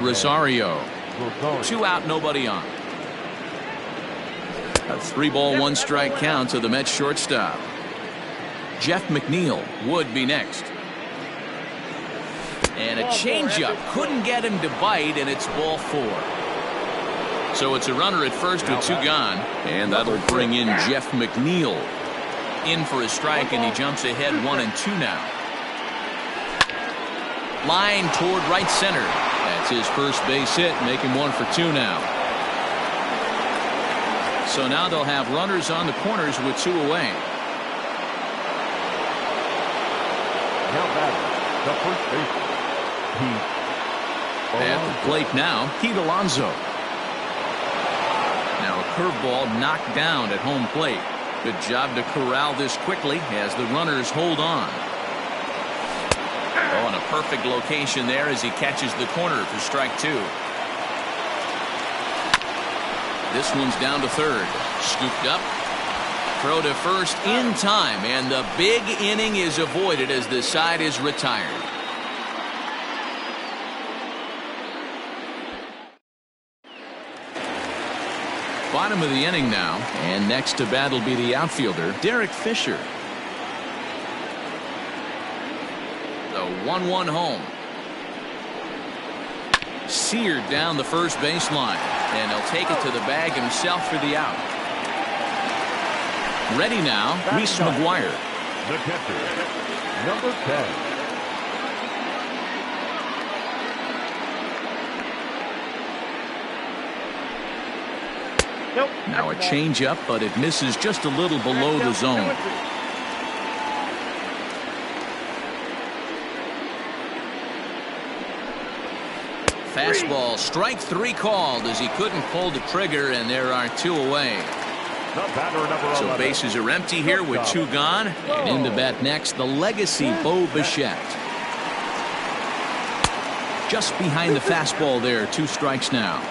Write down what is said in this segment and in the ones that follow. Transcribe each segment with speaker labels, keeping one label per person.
Speaker 1: Rosario. 2 out, nobody on. A 3-ball, 1-strike count to the Mets shortstop. Jeff McNeil would be next. And a changeup couldn't get him to bite, and it's ball 4. So it's a runner at first with 2 gone, and that'll bring in Jeff McNeil in for a strike, and he jumps ahead 1-2 now. Line toward right center. That's his first base hit, making 1 for 2 now. So now they'll have runners on the corners with 2 away.
Speaker 2: Now batting, the first baseman,
Speaker 1: at the plate now, Pete Alonso. Now a curveball knocked down at home plate. Good job to corral this quickly as the runners hold on. Oh, and a perfect location there as he catches the corner for strike 2. This one's down to third. Scooped up. Throw to first in time, and the big inning is avoided as the side is retired. Bottom of the inning now, and next to bat will be the outfielder, Derek Fisher. The 1-1 home. Seared down the first baseline, and he'll take it to the bag himself for the out. Ready now, Reese McGuire.
Speaker 2: the catcher, number 10.
Speaker 1: Now a changeup, but it misses just a little below the zone. Fastball, strike 3 called as he couldn't pull the trigger, and there are 2 away. So bases are empty here with 2 gone. And in to bat next, the legacy Bo Bichette. Just behind the fastball there, 2 strikes now.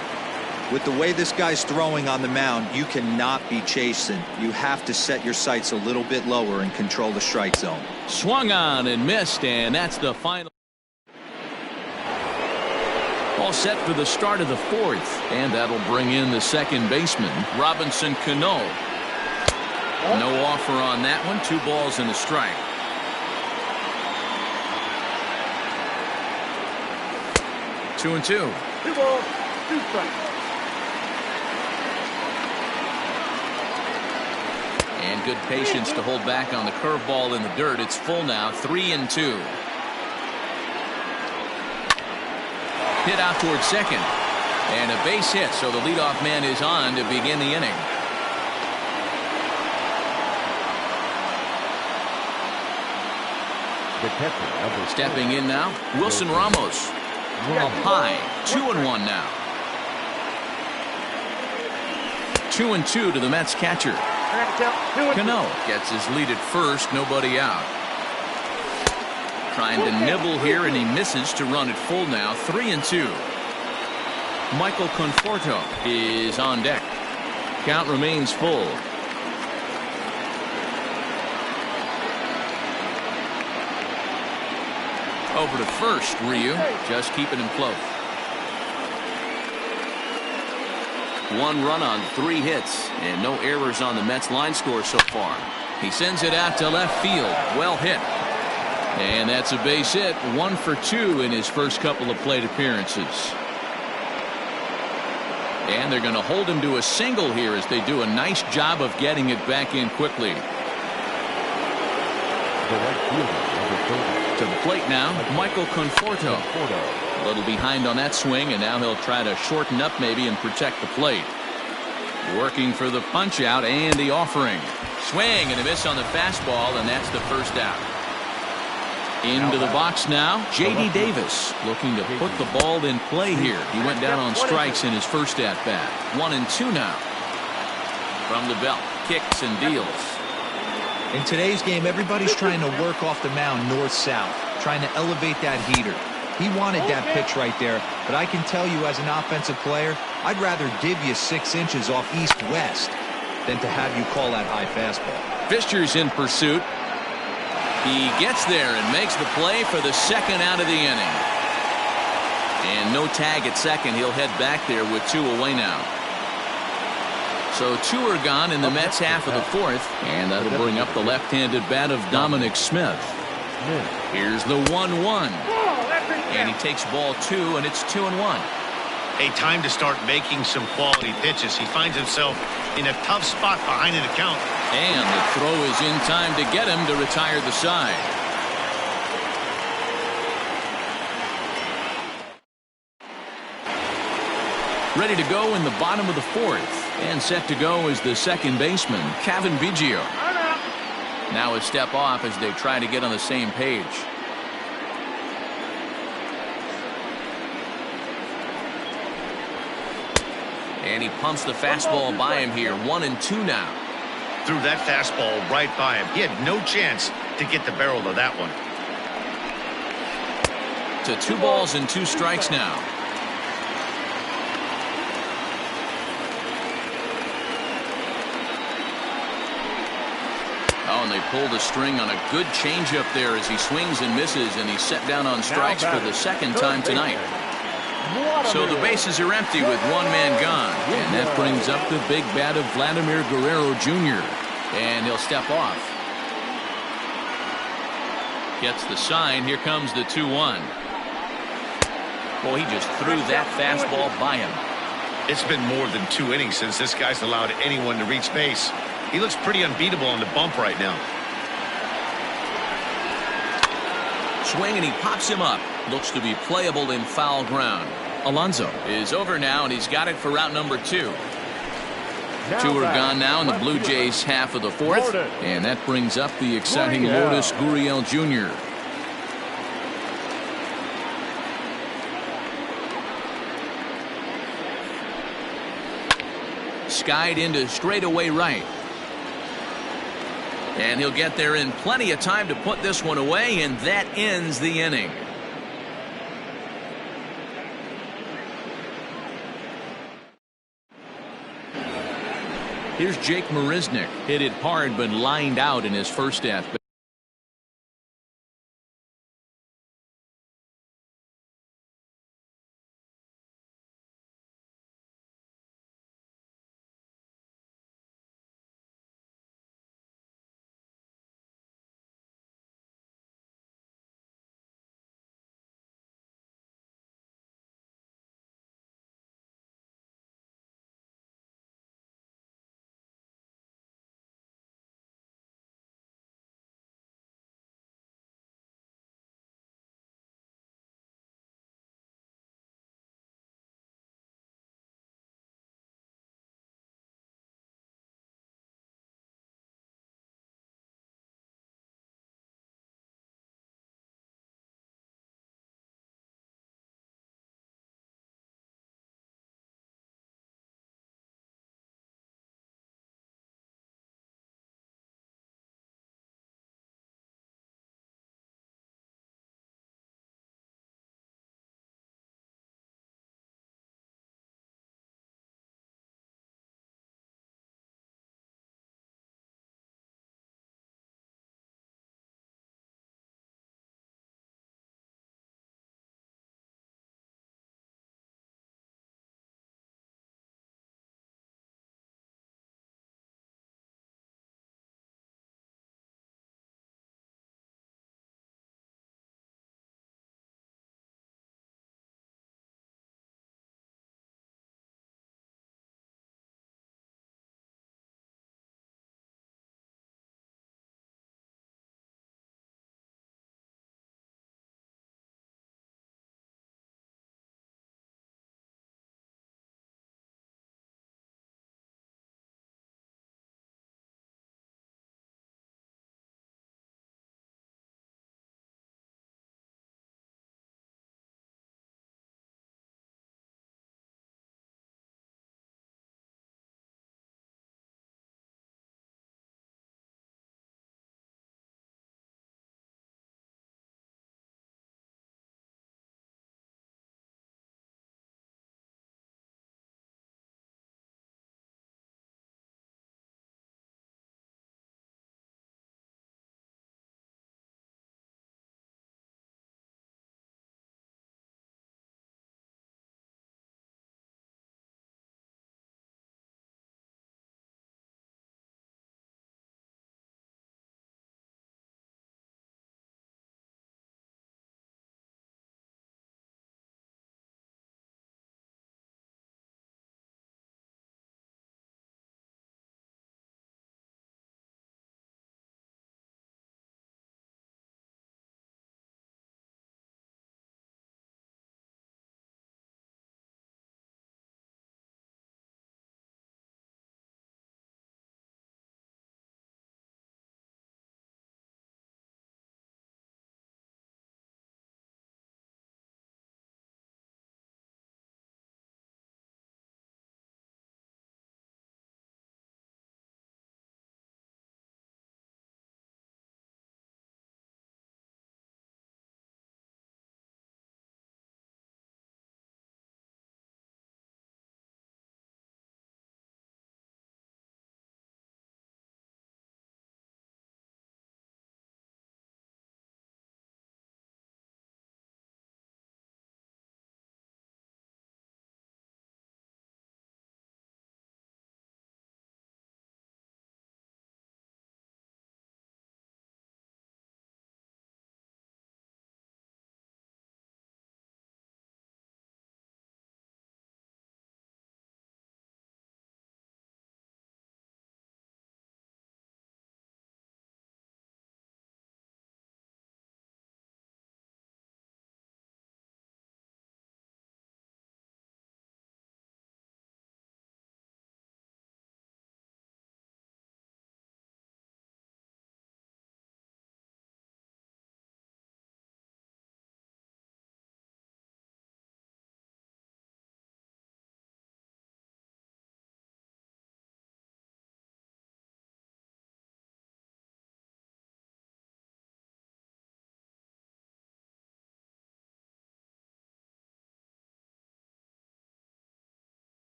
Speaker 3: With the way this guy's throwing on the mound, you cannot be chasing. You have to set your sights a little bit lower and control the strike zone.
Speaker 1: Swung on and missed, and that's the final. All set for the start of the 4th, and that'll bring in the second baseman, Robinson Cano. No offer on that one. 2 balls and a strike. Two and 2.
Speaker 2: 2 balls, 2 strikes.
Speaker 1: And good patience to hold back on the curveball in the dirt. It's full now, 3 and 2. Hit out towards second. And a base hit, so the leadoff man is on to begin the inning.
Speaker 2: The catcher, number
Speaker 1: Stepping in now, Wilson Ramos. Up high, 2-1 now. 2 and 2 to the Mets catcher. Cano gets his lead at first, nobody out. Trying to nibble here, and he misses to run it full now, 3 and 2. Michael Conforto is on deck. Count remains full. Over to first, Ryu, just keeping him close. 1 run on 3 hits, and no errors on the Mets line score so far. He sends it out to left field. Well hit. And that's a base hit. 1 for 2 in his first couple of plate appearances. And they're going to hold him to a single here as they do a nice job of getting it back in quickly.
Speaker 2: The right fielder, number 30.
Speaker 1: To the plate now, Michael Conforto. A little behind on that swing, and now he'll try to shorten up maybe and protect the plate. Working for the punch out and the offering. Swing and a miss on the fastball, and that's the first out. Into the box now, J.D. Davis looking to put the ball in play here. He went down on strikes in his first at bat. 1 and 2 now. From the belt, kicks and deals.
Speaker 3: In today's game, everybody's trying to work off the mound north-south, trying to elevate that heater. He wanted that pitch right there, but I can tell you as an offensive player, I'd rather give you 6 inches off east-west than to have you call that high fastball.
Speaker 1: Fischer's in pursuit. He gets there and makes the play for the second out of the inning. And no tag at second. He'll head back there with 2 away now. So 2 are gone in the Mets half of the 4th, and that'll bring up the left-handed bat of Dominic Smith. Here's the 1-1, and he takes ball 2, and it's 2-1.
Speaker 4: A time to start making some quality pitches. He finds himself in a tough spot behind an account.
Speaker 1: And the throw is in time to get him to retire the side. Ready to go in the bottom of the 4th, and set to go is the second baseman, Kevin Biggio. Now a step off as they try to get on the same page. And he pumps the fastball by him here. 1-2 now.
Speaker 4: Threw that fastball right by him. He had no chance to get the barrel of that one.
Speaker 1: To 2 balls and 2 strikes now. Oh, and they pull the string on a good changeup there as he swings and misses, and he's set down on strikes for the second time tonight. So the bases are empty with 1 man gone, and that brings up the big bat of Vladimir Guerrero Jr. And he'll step off. Gets the sign. Here comes the 2-1. Boy, he just threw that fastball by him.
Speaker 4: It's been more than 2 innings since this guy's allowed anyone to reach base. He looks pretty unbeatable on the bump right now.
Speaker 1: Swing, and he pops him up. Looks to be playable in foul ground. Alonso is over now, and he's got it for route number 2. 2 are gone now in the Blue Jays half of the 4th, and that brings up the exciting Lourdes Gurriel Jr. Skied into straightaway right. And he'll get there in plenty of time to put this one away, and that ends the inning. Here's Jake Marisnick. Hit it hard, but lined out in his first at-bat.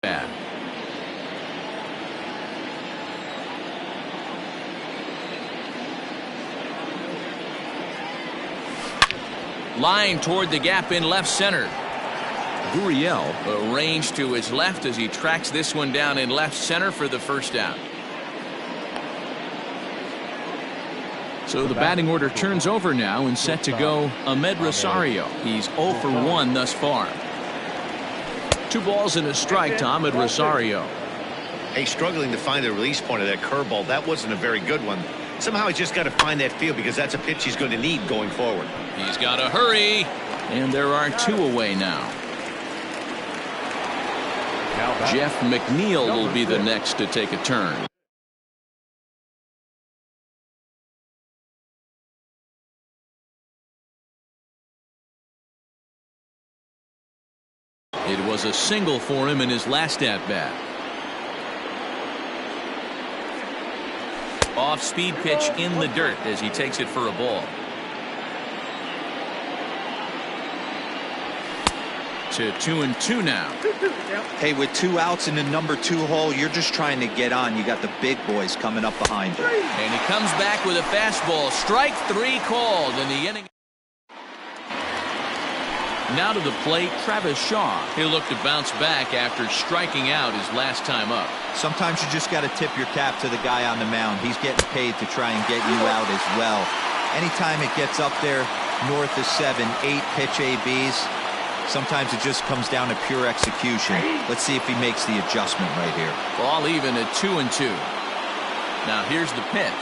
Speaker 1: bat. Line toward the gap in left center. Gurriel arranged to his left as he tracks this one down in left center for the first out. So the batting order turns over now and set to go Ahmed Rosario. He's 0 for 1 thus far. 2 balls and a strike to Ahmed Rosario.
Speaker 4: Hey, struggling to find the release point of that curveball. That wasn't a very good one. Somehow he's just got to find that feel because that's a pitch he's going to need going forward.
Speaker 1: He's got to hurry. And there are 2 away now. Jeff McNeil will be the next to take a turn. It was a single for him in his last at-bat. Off-speed pitch in the dirt as he takes it for a ball. To 2-2 now.
Speaker 3: Hey, with 2 outs in the number 2 hole, you're just trying to get on. You got the big boys coming up behind you.
Speaker 1: And he comes back with a fastball. Strike 3 called in the inning. Now to the plate, Travis Shaw. He'll look to bounce back after striking out his last time up.
Speaker 3: Sometimes you just got to tip your cap to the guy on the mound. He's getting paid to try and get you out as well. Anytime it gets up there north of 7, 8 pitch ABs, sometimes it just comes down to pure execution. Let's see if he makes the adjustment right here.
Speaker 1: Ball even at 2-2. Now here's the pitch.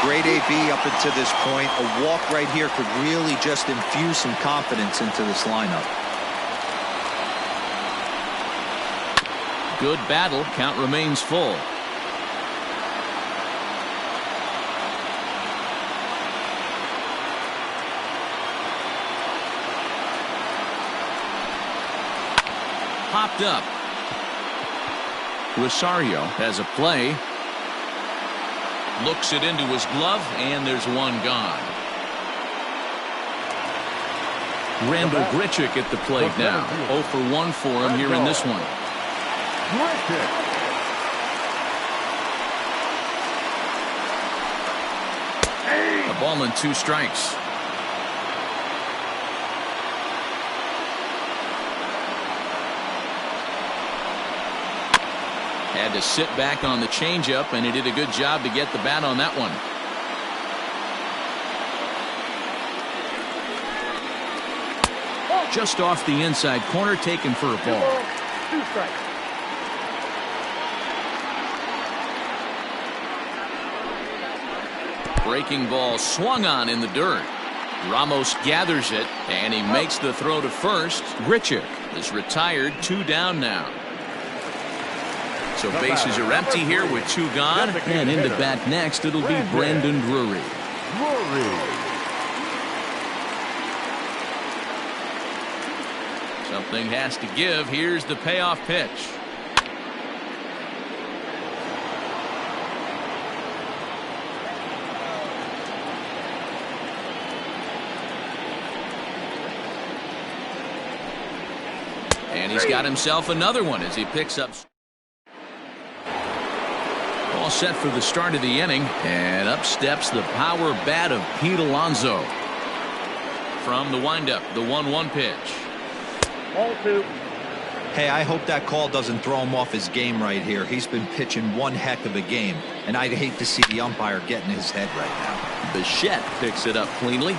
Speaker 3: Great AB up until this point. A walk right here could really just infuse some confidence into this lineup.
Speaker 1: Good battle. Count remains full. Popped up. Rosario has a play. Looks it into his glove, and there's one gone. Randall Grichuk at the plate now. 0 for 1 for him here in this one. A ball and 2 strikes. Had to sit back on the changeup, and he did a good job to get the bat on that one. Just off the inside corner, taken for a ball.
Speaker 2: 2 strikes.
Speaker 1: Breaking ball swung on in the dirt. Ramos gathers it, and he makes the throw to first. Grichuk is retired, 2 down now. So bases are empty here with 2 gone, and into bat next it'll be Brandon Drury. Something has to give. Here's the payoff pitch. And he's got himself another one as he picks up. All set for the start of the inning, and up steps the power bat of Pete Alonso. From the windup, the 1-1 pitch.
Speaker 2: Ball 2.
Speaker 3: Hey, I hope that call doesn't throw him off his game right here. He's been pitching one heck of a game, and I'd hate to see the umpire get in his head right now.
Speaker 1: Bichette picks it up cleanly.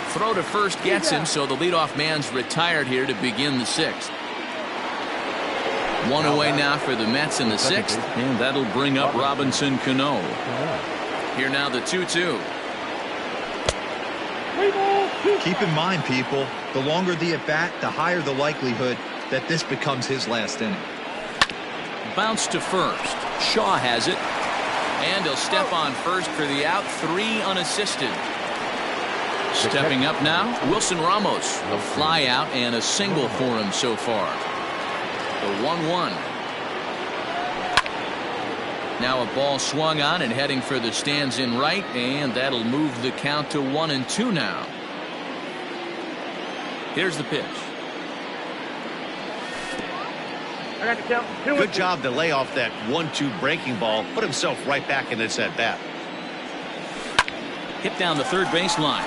Speaker 1: Throw to first gets him, so the leadoff man's retired here to begin the 6th. 1 away now for the Mets in the 6th, and that'll bring up Robinson Cano. Here now the 2-2.
Speaker 3: Keep in mind, people, the longer the at-bat, the higher the likelihood that this becomes his last inning.
Speaker 1: Bounce to first. Shaw has it, and he'll step on first for the out. 3 unassisted. Stepping up now, Wilson Ramos. A fly out and a single for him so far. The 1-1. Now a ball swung on and heading for the stands in right, and that'll move the count to 1-2 now. Here's the pitch.
Speaker 2: I got to count 2-2.
Speaker 4: Good job to lay off that 1-2 breaking ball. Put himself right back in this at bat.
Speaker 1: Hit down the third baseline.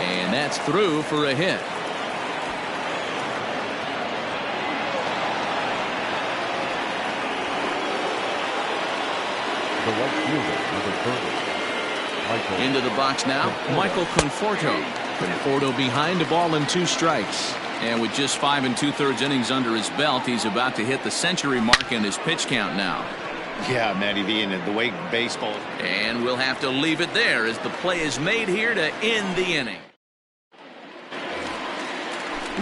Speaker 1: And that's through for a hit.
Speaker 2: The right fielder is a third.
Speaker 1: Into the box now, Michael Conforto. Conforto behind, a ball and 2 strikes. And with just 5 2/3 innings under his belt, he's about to hit the century mark in his pitch count now.
Speaker 4: Yeah, Matty V, and the way baseball.
Speaker 1: And we'll have to leave it there as the play is made here to end the inning.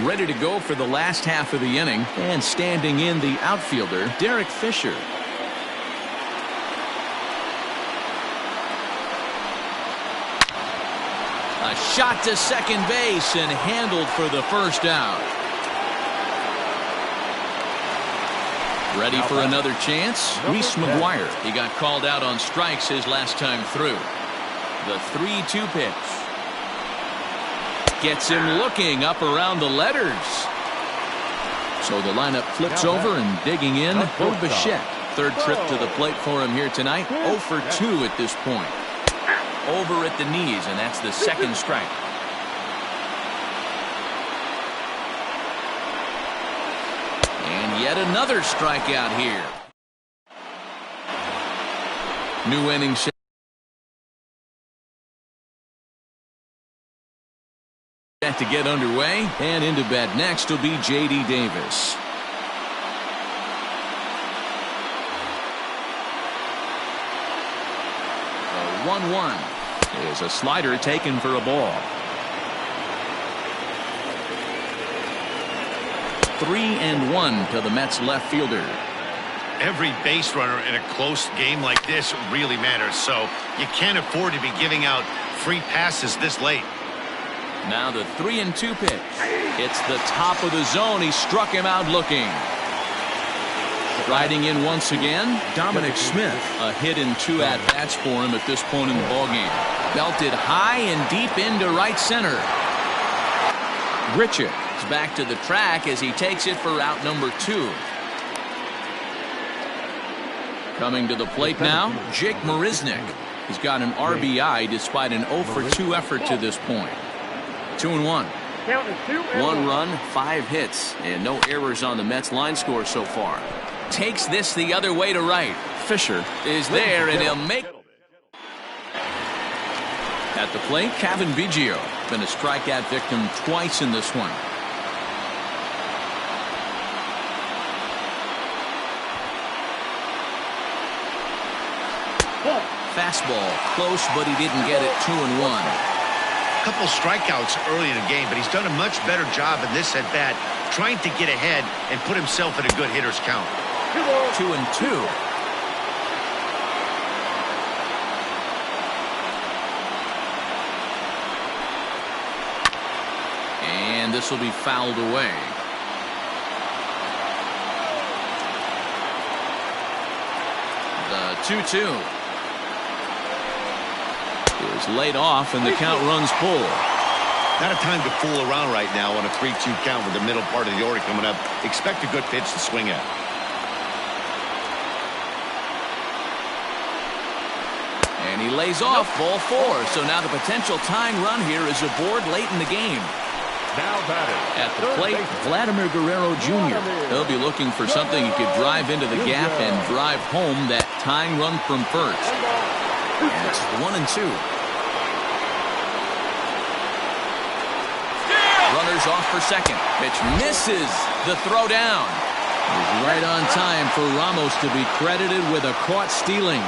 Speaker 1: Ready to go for the last half of the inning, and standing in the outfielder, Derek Fisher. A shot to second base and handled for the first out. Ready for another chance? Reese McGuire. He got called out on strikes his last time through. The 3-2 pitch. Gets him looking up around the letters. So the lineup flips over and digging in, Bo Bichette. Third trip to the plate for him here tonight. 0 for 2 at this point. Over at the knees, and that's the second strike. And yet another strikeout here. New inning set to get underway, and into bat next will be J.D. Davis. The 1-1 is a slider taken for a ball. 3-1 to the Mets left fielder.
Speaker 4: Every base runner in a close game like this really matters, so you can't afford to be giving out free passes this late.
Speaker 1: Now the 3-2 pitch. It's the top of the zone. He struck him out looking. Riding in once again, Dominic Smith. A hit in 2 at-bats for him at this point in the ballgame. Belted high and deep into right center. Grichuk is back to the track as he takes it for out number 2. Coming to the plate now, Jake Marisnick. He's got an RBI despite an 0 for 2 effort to this point. 2-1. 1 run, 5 hits, and no errors on the Mets line score so far. Takes this the other way to right. Fisher is there, and he'll make. At the plate, Kevin Biggio. Been a strikeout victim twice in this one. Fastball close, but he didn't get it. 2-1.
Speaker 4: Couple strikeouts early in the game, but he's done a much better job in this at bat, trying to get ahead and put himself in a good hitter's count.
Speaker 1: 2-2. And this will be fouled away. The 2-2 is laid off, and the count runs full.
Speaker 4: Not a time to fool around right now on a 3-2 count with the middle part of the order coming up. Expect a good pitch to swing at.
Speaker 1: And he lays off ball 4. So now the potential tying run here is aboard late in the game.
Speaker 2: Now batting.
Speaker 1: At the plate, Vladimir Guerrero Jr. He'll be looking for something he could drive into the gap and drive home that tying run from first. And it's 1-2. Runners off for second. Pitch misses. The throw down. He's right on time for Ramos to be credited with a caught stealing.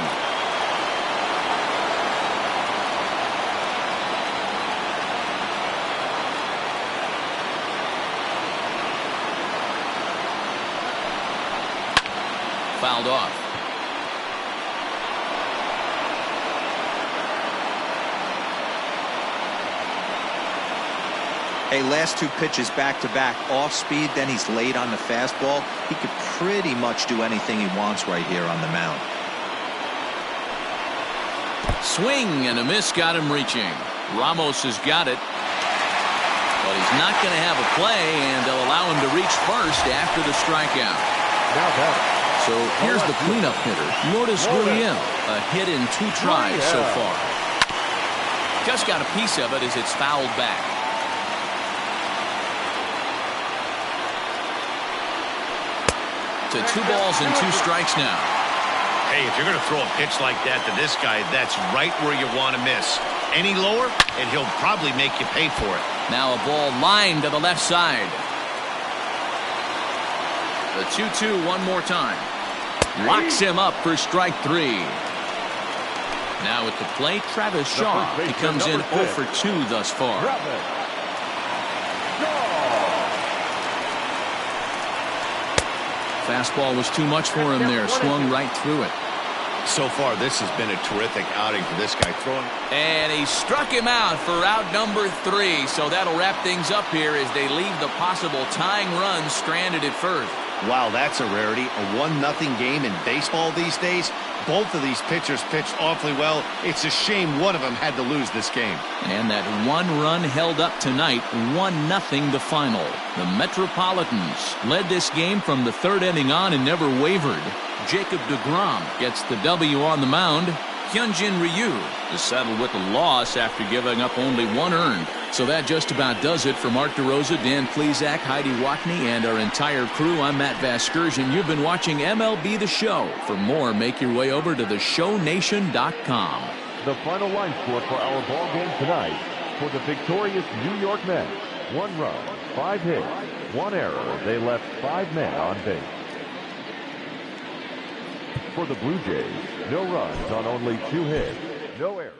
Speaker 1: Fouled off.
Speaker 3: Hey, last two pitches back-to-back, off speed, then he's late on the fastball. He could pretty much do anything he wants right here on the mound.
Speaker 1: Swing and a miss got him reaching. Ramos has got it. But he's not going to have a play, and they'll allow him to reach first after the strikeout.
Speaker 2: Now batting.
Speaker 1: So here's the cleanup hitter, Lourdes Gurriel. A hit in 2 tries so far. Just got a piece of it as it's fouled back. To 2 balls and 2 strikes now.
Speaker 4: Hey, if you're going to throw a pitch like that to this guy, that's right where you want to miss. Any lower, and he'll probably make you pay for it.
Speaker 1: Now a ball lined to the left side. The 2-2 one more time. Locks him up for strike 3. Now at the plate, Travis Shaw. He comes in 0 for 2 thus far. Fastball was too much for him there. Swung right through it.
Speaker 4: So far, this has been a terrific outing for this guy throwing.
Speaker 1: And he struck him out for out number 3. So that'll wrap things up here as they leave the possible tying run stranded at first.
Speaker 4: Wow, that's a rarity. A 1-0 game in baseball these days. Both of these pitchers pitched awfully well. It's a shame one of them had to lose this game.
Speaker 1: And that 1 run held up tonight, 1-0 the final. The Metropolitans led this game from the 3rd inning on and never wavered. Jacob deGrom gets the W on the mound. Hyunjin Ryu is settled with a loss after giving up only 1 earned. So that just about does it for Mark DeRosa, Dan Plesac, Heidi Watney, and our entire crew. I'm Matt Vasgersian. You've been watching MLB The Show. For more, make your way over to theshownation.com.
Speaker 2: The final line score for our ball game tonight. For the victorious New York Mets, 1 run, 5 hits, 1 error. They left 5 men on base. For the Blue Jays, no runs on only 2 hits, no errors.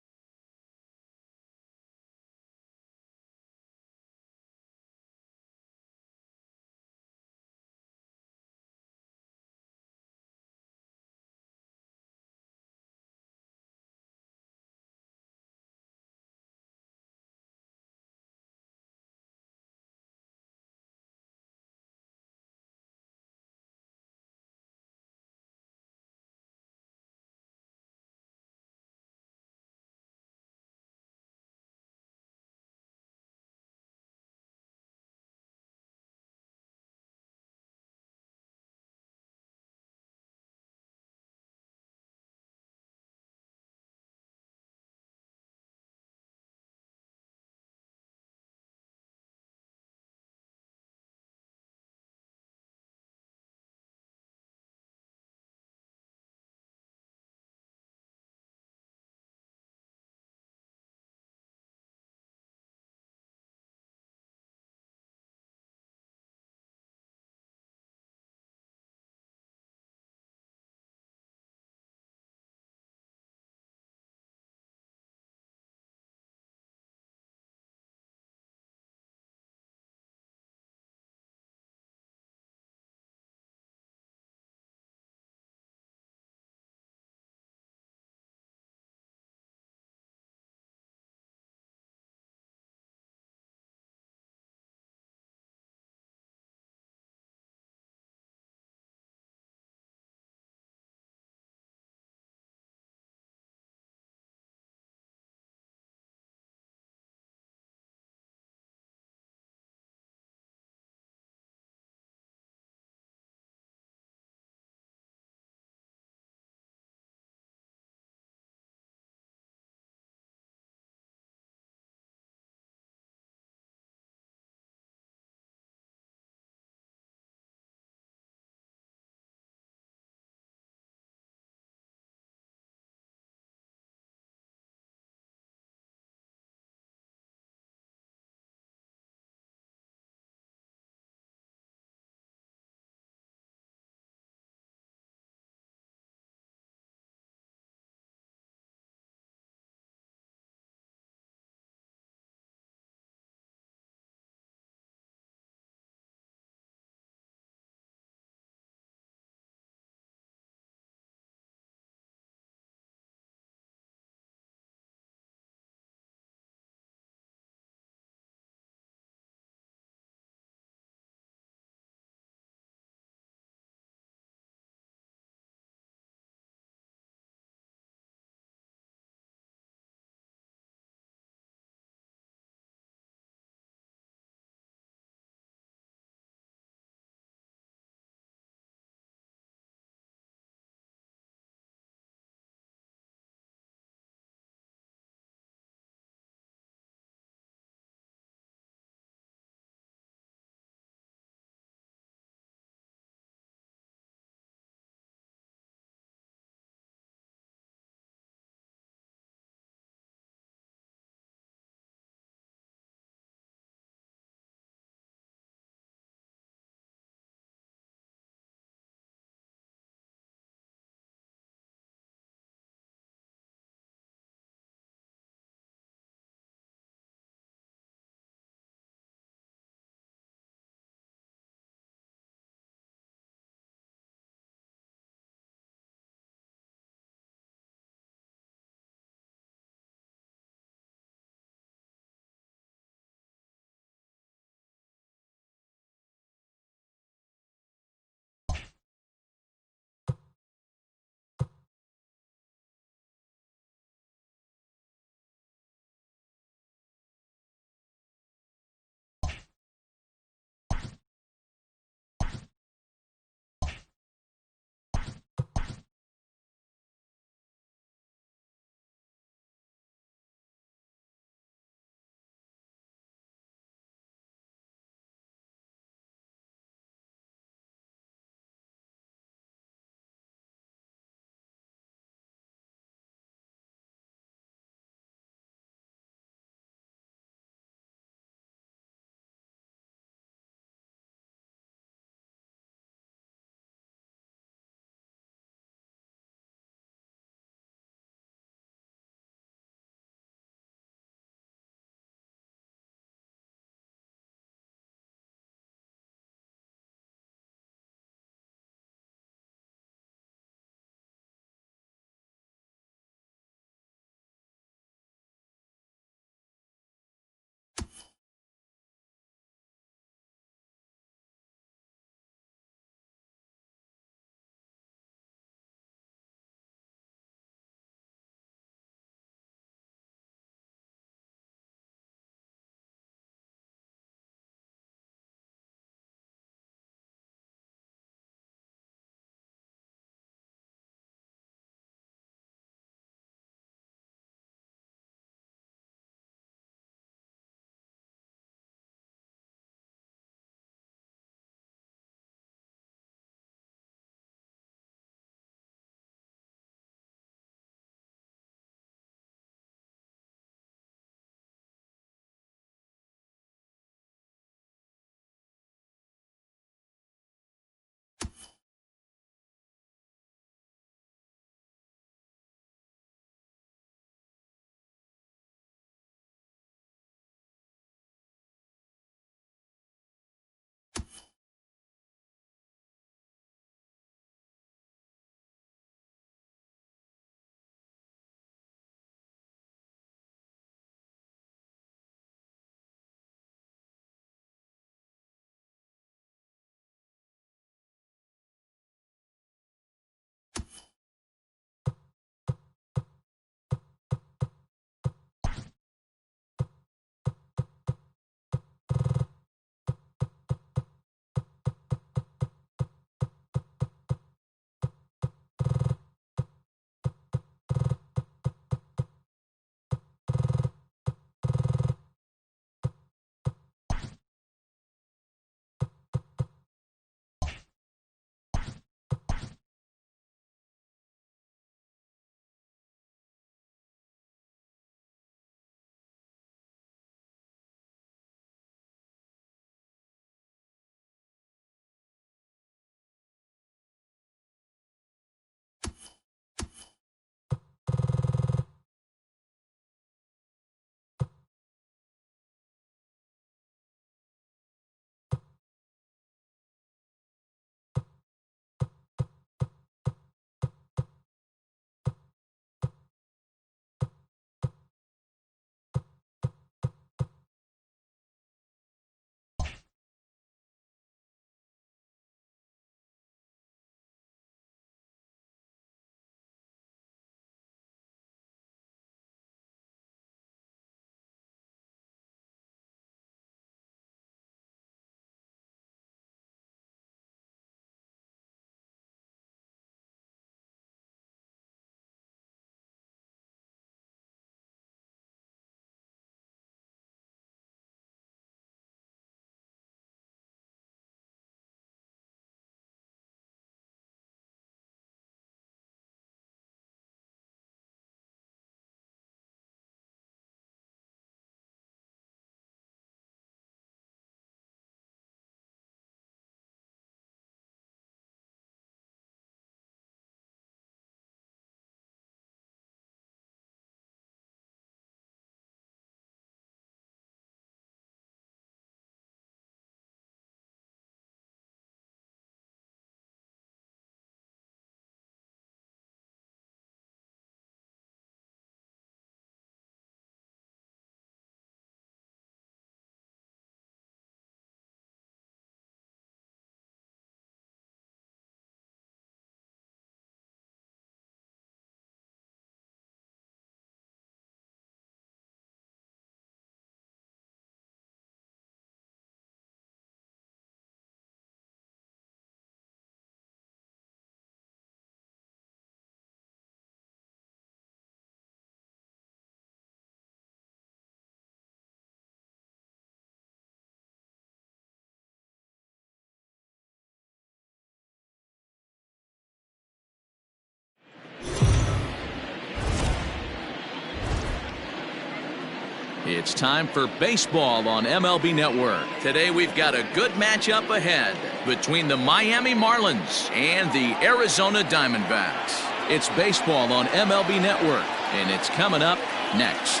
Speaker 1: It's time for baseball on MLB Network. Today we've got a good matchup ahead between the Miami Marlins and the Arizona Diamondbacks. It's baseball on MLB Network, and it's coming up next.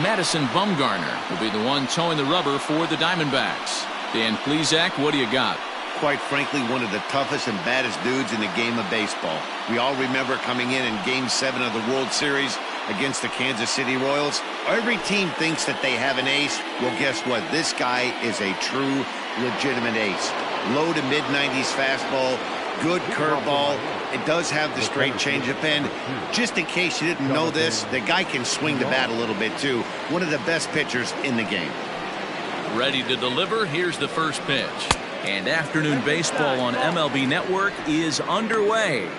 Speaker 1: Madison Bumgarner will be the one towing the rubber for the Diamondbacks. Dan Plesac, what do you got?
Speaker 4: Quite frankly, one of the toughest and baddest dudes in the game of baseball. We all remember coming in Game 7 of the World Series against the Kansas City Royals. Every team thinks that they have an ace. Well, guess what? This guy is a true, legitimate ace. Low to mid-90s fastball, good curveball. It does have the straight changeup end. Just in case you didn't know this, the guy can swing the bat a little bit too. One of the best pitchers in the game.
Speaker 1: Ready to deliver. Here's the first pitch. And afternoon baseball on MLB Network is underway.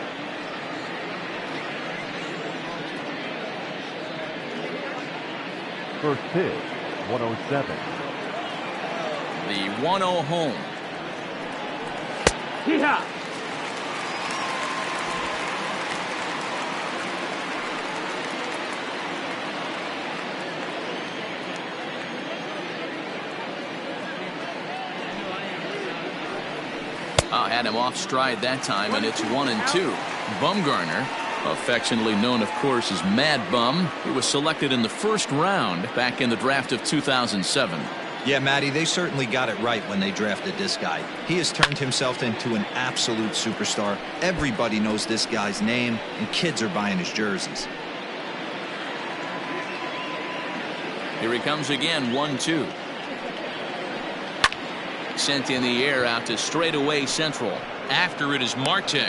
Speaker 2: First pitch, 107.
Speaker 1: The 1-0 home.
Speaker 2: Hee-haw!
Speaker 1: Had him off stride that time, and it's 1-2. Bumgarner, affectionately known, of course, as Mad Bum, he was selected in the first round back in the draft of 2007.
Speaker 3: Yeah, Matty, they certainly got it right when they drafted this guy. He has turned himself into an absolute superstar. Everybody knows this guy's name, and kids are buying his jerseys.
Speaker 1: Here he comes again, 1-2. Sent in the air out to straightaway central. After it is Marte.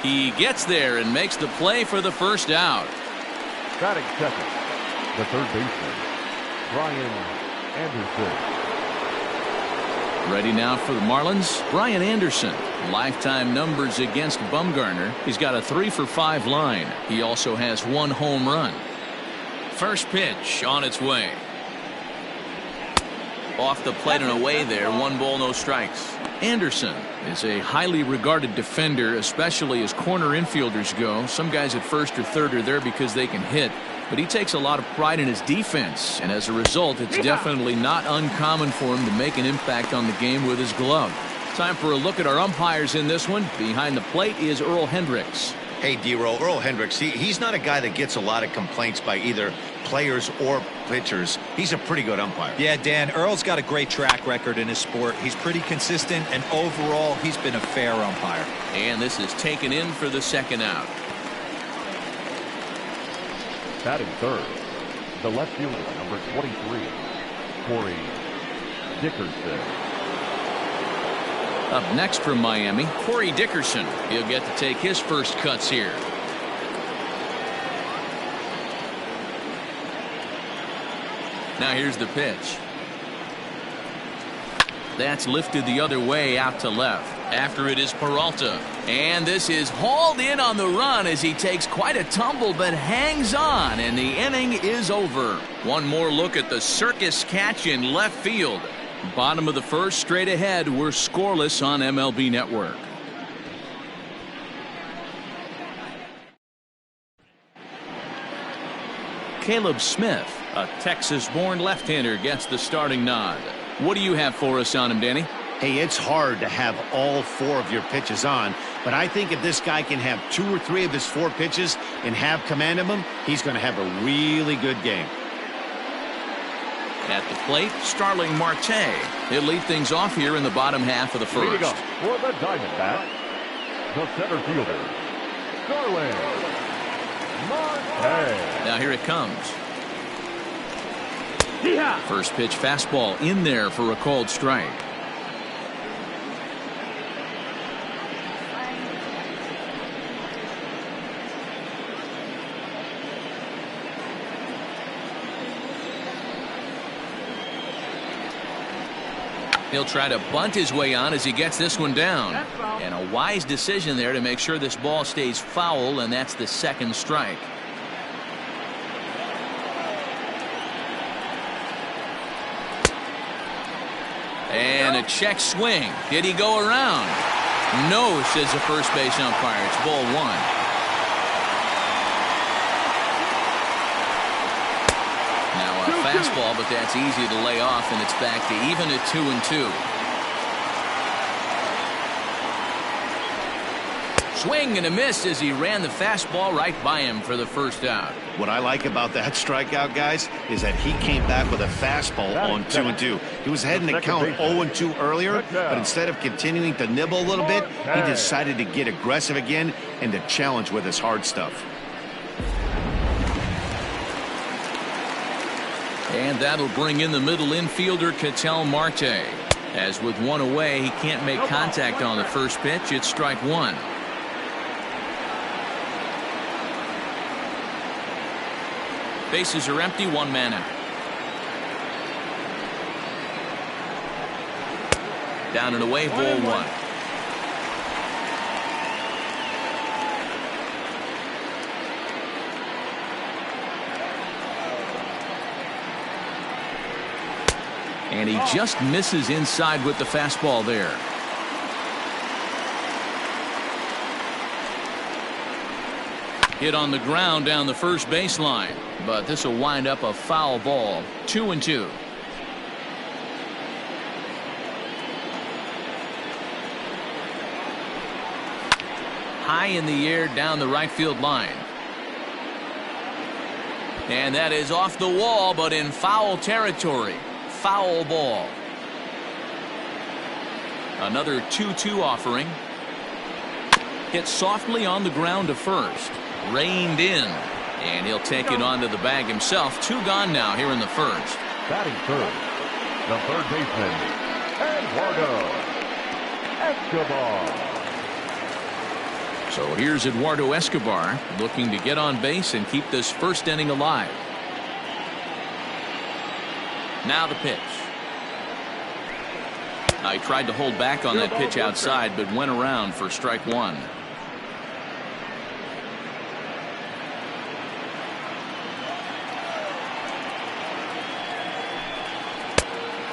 Speaker 1: He gets there and makes the play for the first out.
Speaker 2: Batting second, the third baseman, Brian Anderson.
Speaker 1: Ready now for the Marlins, Brian Anderson. Lifetime numbers against Bumgarner. He's got a 3-for-5 line. He also has 1 home run. First pitch on its way. Off the plate and away there. 1 ball, no strikes. Anderson is a highly regarded defender, especially as corner infielders go. Some guys at first or third are there because they can hit, but he takes a lot of pride in his defense, and as a result, it's definitely not uncommon for him to make an impact on the game with his glove. Time for a look at our umpires in this one. Behind the plate is Earl Hendricks.
Speaker 4: Hey, D-Roll, Earl Hendricks, he's not a guy that gets a lot of complaints by either players or pitchers. He's a pretty good umpire.
Speaker 3: Yeah, Dan, Earl's got a great track record in his sport. He's pretty consistent, and overall, he's been a fair umpire.
Speaker 1: And this is taken in for the second out.
Speaker 2: Batting third, the left fielder, number 23, Corey Dickerson.
Speaker 1: Up next from Miami, Corey Dickerson. He'll get to take his first cuts here. Now here's the pitch. That's lifted the other way out to left. After it is Peralta. And this is hauled in on the run as he takes quite a tumble but hangs on, and the inning is over. One more look at the circus catch in left field. Bottom of the first, straight ahead. We're scoreless on MLB Network. Caleb Smith, a Texas-born left-hander, gets the starting nod. What do you have for us on him, Danny?
Speaker 4: Hey, it's hard to have all 4 of your pitches on, but I think if this guy can have 2 or 3 of his 4 pitches and have command of them, he's going to have a really good game.
Speaker 1: At the plate, Starling Marte. He'll lead things off here in the bottom half of the first.
Speaker 2: Leading up for the Diamondbacks, the center fielder, Starling Marte.
Speaker 1: Now here it comes.
Speaker 2: Yeah.
Speaker 1: First pitch fastball in there for a called strike. He'll try to bunt his way on as he gets this one down. And a wise decision there to make sure this ball stays foul, and that's the second strike. And a check swing. Did he go around? No, says the first base umpire. It's ball one. Now a fastball, but that's easy to lay off, and it's back to even at 2-2. Swing and a miss as he ran the fastball right by him for the first out.
Speaker 4: What I like about that strikeout, guys, is that he came back with a fastball on 2-2. He was heading to count 0-2 earlier, but instead of continuing to nibble a little bit, he decided to get aggressive again and to challenge with his hard stuff.
Speaker 1: And that'll bring in the middle infielder, Ketel Marte. As with one away, he can't make contact on the first pitch. It's strike one. Bases are empty, one man out. Down and away, ball one. And he just misses inside with the fastball there. Hit on the ground down the first baseline, but this will wind up a foul ball. 2-2. High in the air down the right field line. And that is off the wall, but in foul territory. Foul ball. Another 2-2 offering. Hit softly on the ground to first. Reined in, and he'll take it onto the bag himself. Two gone now here in the first.
Speaker 2: Batting third, the third baseman, Eduardo Escobar.
Speaker 1: So here's Eduardo Escobar looking to get on base and keep this first inning alive. Now the pitch. Now he tried to hold back on that pitch outside, but went around for strike one.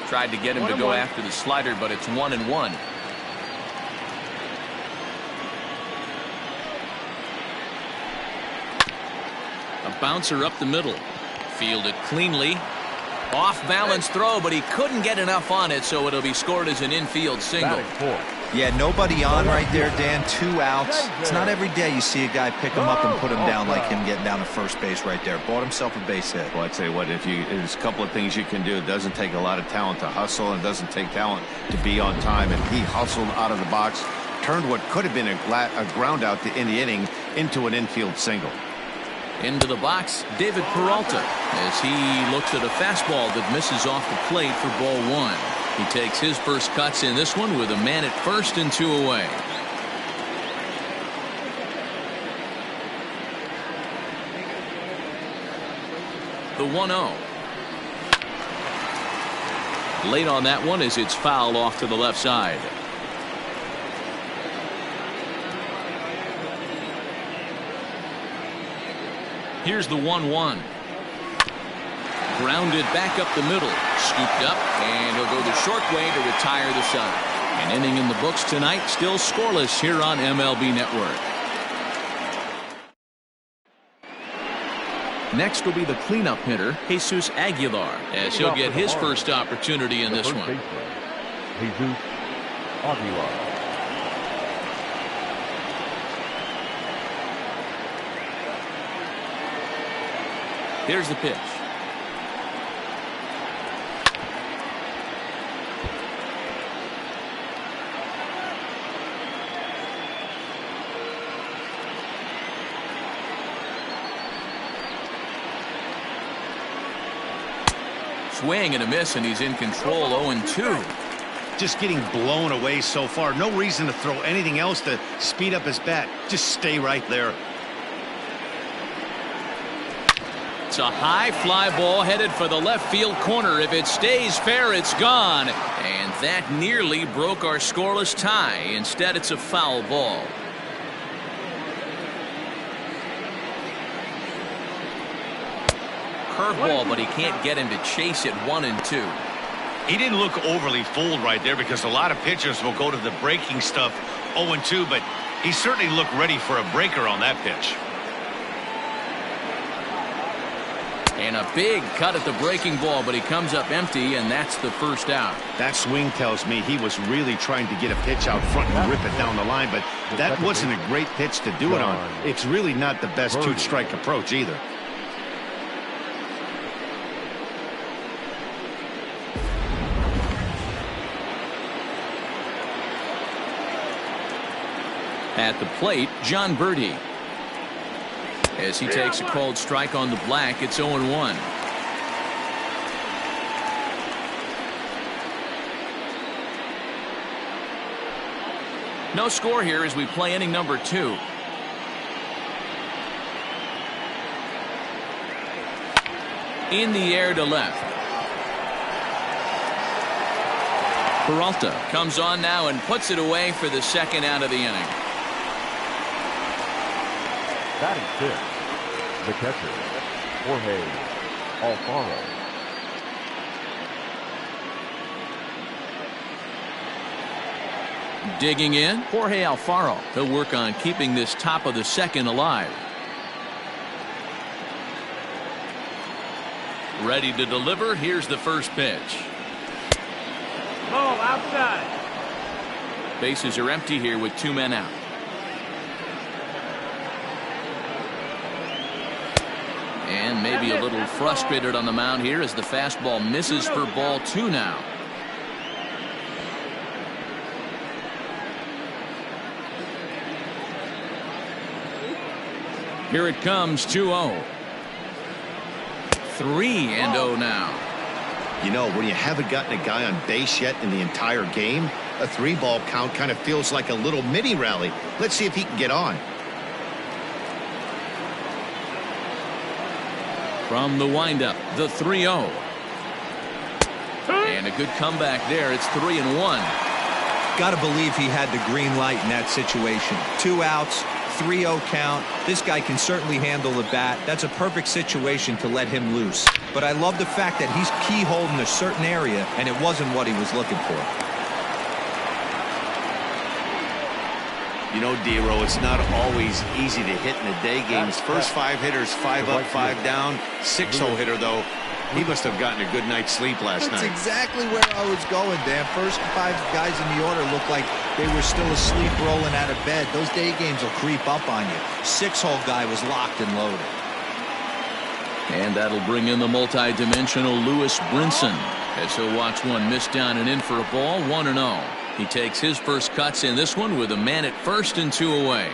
Speaker 1: Tried to get him to go after the slider, but it's 1-1. A bouncer up the middle. Fielded cleanly. Off balance throw, but he couldn't get enough on it, so it'll be scored as an infield single.
Speaker 3: Yeah, nobody on right there, Dan. 2 outs. It's not every day you see a guy pick him up and put him down like him getting down to first base right there. Bought himself a base hit.
Speaker 4: Well, I'd say what, there's a couple of things you can do. It doesn't take a lot of talent to hustle, and it doesn't take talent to be on time. And he hustled out of the box, turned what could have been a ground out in the inning into an infield single.
Speaker 1: Into the box, David Peralta, as he looks at a fastball that misses off the plate for ball one. He takes his first cuts in this one with a man at first and 2 away. The 1-0. Late on that one as it's fouled off to the left side. Here's the 1-1. Grounded back up the middle. Scooped up, and he'll go the short way to retire the side. An inning in the books tonight, still scoreless here on MLB Network. Next will be the cleanup hitter, Jesus Aguilar, as he'll get his first opportunity in this one.
Speaker 2: Jesus Aguilar.
Speaker 1: Here's the pitch. Swing and a miss, and he's in control. 0-2.
Speaker 4: Just getting blown away so far. No reason to throw anything else to speed up his bat. Just stay right there.
Speaker 1: It's a high fly ball headed for the left field corner. If it stays fair, it's gone. And that nearly broke our scoreless tie. Instead, it's a foul ball. Curveball, but he can't get him to chase it. 1-2.
Speaker 4: He didn't look overly fooled right there because a lot of pitchers will go to the breaking stuff 0-2, but he certainly looked ready for a breaker on that pitch.
Speaker 1: And a big cut at the breaking ball, but he comes up empty, and that's the first out.
Speaker 4: That swing tells me he was really trying to get a pitch out front and rip it down the line, but that wasn't a great pitch to do it on. It's really not the best two-strike approach either.
Speaker 1: At the plate, John Birdie. As he takes a called strike on the black, it's 0-1. No score here as we play inning number 2. In the air to left. Peralta comes on now and puts it away for the second out of the inning.
Speaker 2: Batting fifth, the catcher, Jorge Alfaro.
Speaker 1: Digging in, Jorge Alfaro. He'll work on keeping this top of the second alive. Ready to deliver. Here's the first pitch.
Speaker 5: Ball outside.
Speaker 1: Bases are empty here with 2 men out. And maybe a little frustrated on the mound here as the fastball misses for ball 2 now. Here it comes, 2-0. 3-0 now.
Speaker 4: You know, when you haven't gotten a guy on base yet in the entire game, a 3-ball count kind of feels like a little mini rally. Let's see if he can get on.
Speaker 1: From the windup, the 3-0. And a good comeback there. It's 3-1.
Speaker 3: Got to believe he had the green light in that situation. 2 outs, 3-0 count. This guy can certainly handle the bat. That's a perfect situation to let him loose. But I love the fact that he's keyholding a certain area, and it wasn't what he was looking for.
Speaker 4: You know, D-Row, it's not always easy to hit in the day games. First 5 hitters, 5 up, 5 down. 6-0 hitter, though. He must have gotten a good night's sleep last night.
Speaker 3: That's exactly where I was going, Dan. First 5 guys in the order looked like they were still asleep rolling out of bed. Those day games will creep up on you. 6-hole guy was locked and loaded.
Speaker 1: And that'll bring in the multi-dimensional Lewis Brinson as he'll watch one miss down and in for a ball. 1-0. He takes his first cuts in this one with a man at first and 2 away.